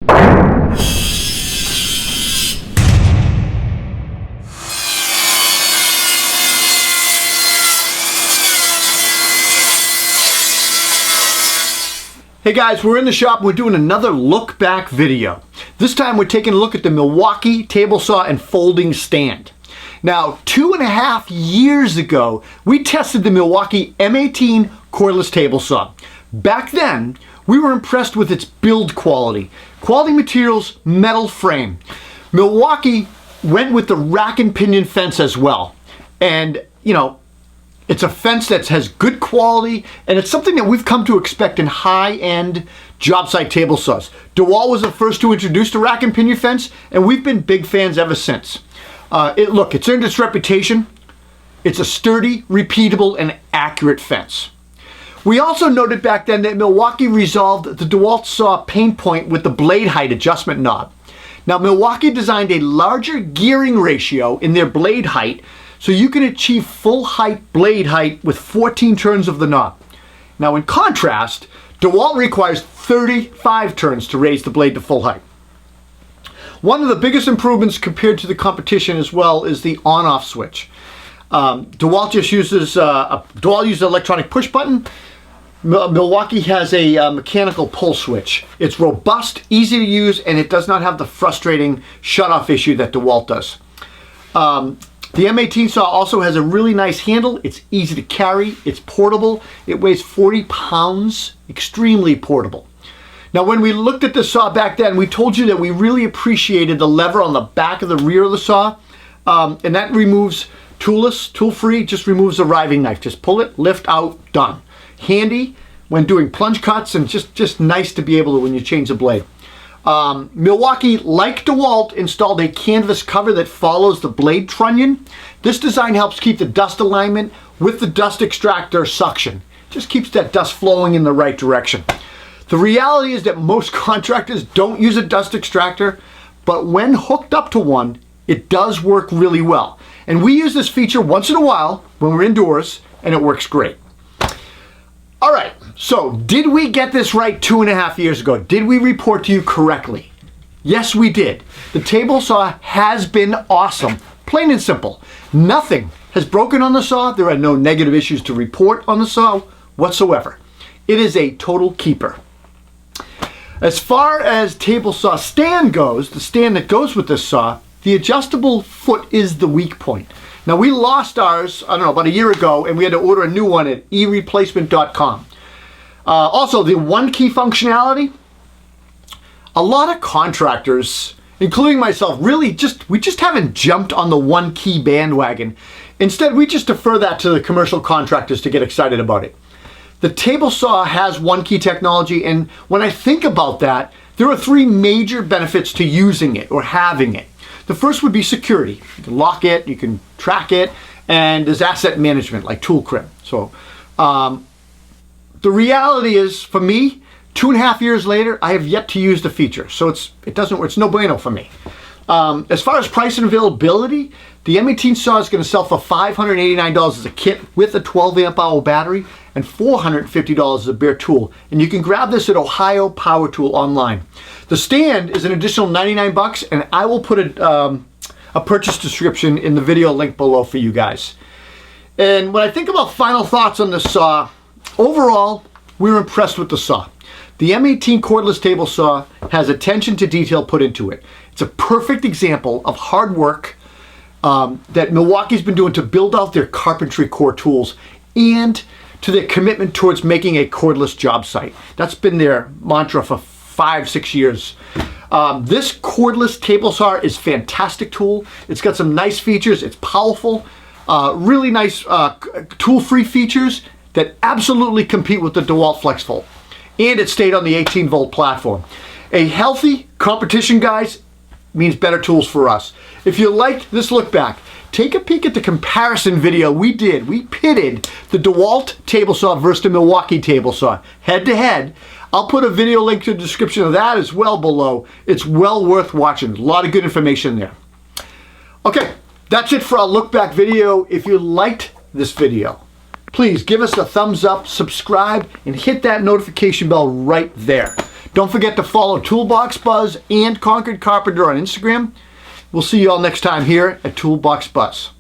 Hey guys, we're in the shop. We're doing another look back video. This time we're taking a look at the Milwaukee table saw and folding stand. Now, 2.5 years ago, we tested the Milwaukee M18 cordless table saw. Back then, we were impressed with its build quality. Quality materials, metal frame. Milwaukee went with the rack and pinion fence as well. And, you know, it's a fence that has good quality, and it's something that we've come to expect in high-end job site table saws. Dewalt was the first to introduce the rack and pinion fence, and we've been big fans ever since. Look, it's earned its reputation. It's a sturdy, repeatable, and accurate fence. We also noted back then that Milwaukee resolved the Dewalt saw pain point with the blade height adjustment knob. Now, Milwaukee designed a larger gearing ratio in their blade height so you can achieve full height blade height with 14 turns of the knob. Now, in contrast, Dewalt requires 35 turns to raise the blade to full height. One of the biggest improvements compared to the competition as well is the on-off switch. Dewalt just uses an electronic push button. Milwaukee has a mechanical pull switch. It's robust, easy to use, and it does not have the frustrating shut-off issue that Dewalt does. The M18 saw also has a really nice handle. It's easy to carry. It's portable. It weighs 40 pounds. Extremely portable. Now, when we looked at the saw back then, we told you that we really appreciated the lever on the back of the rear of the saw. And that removes toolless, tool-free, just removes the riving knife. Just pull it, lift out, done. Handy when doing plunge cuts, and just nice to be able to when you change the blade. Milwaukee, like Dewalt, installed a canvas cover that follows the blade trunnion. This design helps keep the dust alignment with the dust extractor suction. Just keeps that dust flowing in the right direction. The reality is that most contractors don't use a dust extractor, but when hooked up to one, it does work really well. And we use this feature once in a while when we're indoors, and it works great. All right, so did we get this right 2.5 years ago? Did we report to you correctly? Yes, we did. The table saw has been awesome, plain and simple. Nothing has broken on the saw. There are no negative issues to report on the saw whatsoever. It is a total keeper. As far as table saw stand goes, the stand that goes with this saw, the adjustable foot is the weak point. Now, we lost ours, I don't know, about a year ago, and we had to order a new one at ereplacement.com. Also, the one key functionality, a lot of contractors, including myself, we just haven't jumped on the one key bandwagon. Instead, we just defer that to the commercial contractors to get excited about it. The table saw has one key technology, and when I think about that, there are 3 major benefits to using it or having it. The first would be security. You can lock it, you can track it, and there's asset management like tool crib. So the reality is, for me, 2.5 years later, I have yet to use the feature. So it's no bueno for me. As far as price and availability, the M18 saw is going to sell for $589 as a kit with a 12 amp hour battery and $450 as a bare tool. And you can grab this at Ohio Power Tool online. The stand is an additional $99, and I will put a purchase description in the video link below for you guys. And when I think about final thoughts on this saw, overall, we were impressed with the saw. The M18 cordless table saw has attention to detail put into it. It's a perfect example of hard work that Milwaukee's been doing to build out their carpentry core tools and to their commitment towards making a cordless job site. That's been their mantra for 5-6 years. This cordless table saw is a fantastic tool. It's got some nice features. It's powerful, really nice tool-free features that absolutely compete with the Dewalt FlexVolt. And it stayed on the 18-volt platform. A healthy competition, guys, means better tools for us. If you liked this look back, take a peek at the comparison video we did. We pitted the Dewalt table saw versus the Milwaukee table saw head to head. I'll put a video link to the description of that as well below. It's well worth watching. A lot of good information there. Okay, that's it for our look back video. If you liked this video, please give us a thumbs up, subscribe, and hit that notification bell right there. Don't forget to follow Toolbox Buzz and Concord Carpenter on Instagram. We'll see you all next time here at Toolbox Buzz.